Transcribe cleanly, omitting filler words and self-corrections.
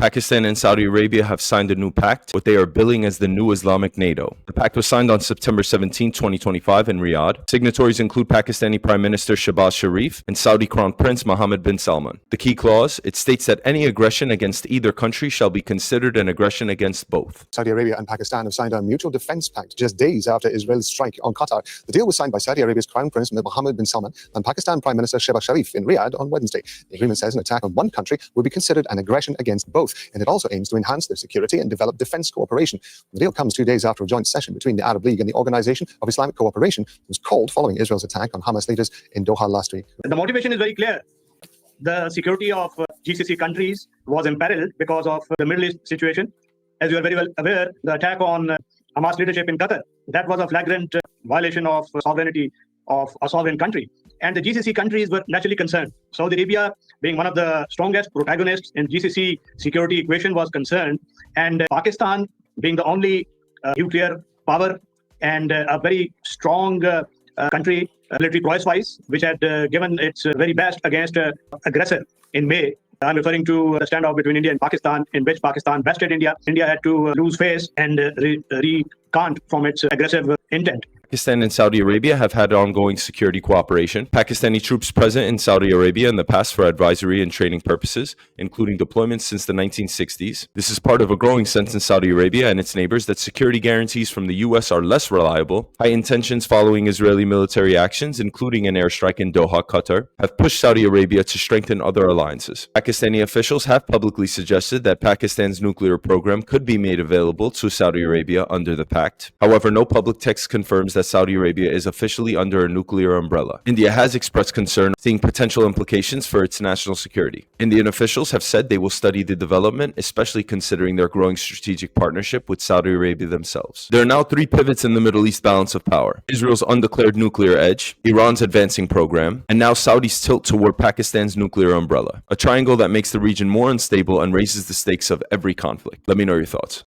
Pakistan and Saudi Arabia have signed a new pact, what they are billing as the new Islamic NATO. The pact was signed on September 17, 2025 in Riyadh. Signatories include Pakistani Prime Minister Shehbaz Sharif and Saudi Crown Prince Mohammed bin Salman. The key clause, it states that any aggression against either country shall be considered an aggression against both. Saudi Arabia and Pakistan have signed a mutual defense pact just days after Israel's strike on Qatar. The deal was signed by Saudi Arabia's Crown Prince Mohammed bin Salman and Pakistan Prime Minister Shehbaz Sharif in Riyadh on Wednesday. The agreement says an attack on one country will be considered an aggression against both, and it also aims to enhance their security and develop defense cooperation. The deal comes 2 days after a joint session between the Arab League and the Organization of Islamic Cooperation was called following Israel's attack on Hamas leaders in Doha last week. The motivation is very clear. The security of GCC countries was imperiled because of the Middle East situation. As you are very well aware, the attack on Hamas leadership in Qatar, that was a flagrant violation of sovereignty of a sovereign country. And the GCC countries were naturally concerned. Saudi Arabia, being one of the strongest protagonists in GCC security equation, was concerned. And Pakistan, being the only nuclear power and a very strong country, military prowess-wise, which had given its very best against aggressor in May. I'm referring to the standoff between India and Pakistan, in which Pakistan bested India. India had to lose face and recant from its aggressive intent. Pakistan and Saudi Arabia have had ongoing security cooperation. Pakistani troops present in Saudi Arabia in the past for advisory and training purposes, including deployments since the 1960s. This is part of a growing sense in Saudi Arabia and its neighbors that security guarantees from the U.S. are less reliable. Heightened tensions following Israeli military actions, including an airstrike in Doha, Qatar, have pushed Saudi Arabia to strengthen other alliances. Pakistani officials have publicly suggested that Pakistan's nuclear program could be made available to Saudi Arabia under the pact. However, no public text confirms that Saudi Arabia is officially under a nuclear umbrella. India has expressed concern, seeing potential implications for its national security. Indian officials have said they will study the development, especially considering their growing strategic partnership with Saudi Arabia themselves. There are now three pivots in the Middle East balance of power: Israel's undeclared nuclear edge, Iran's advancing program, and now Saudi's tilt toward Pakistan's nuclear umbrella. A triangle that makes the region more unstable and raises the stakes of every conflict. Let me know your thoughts.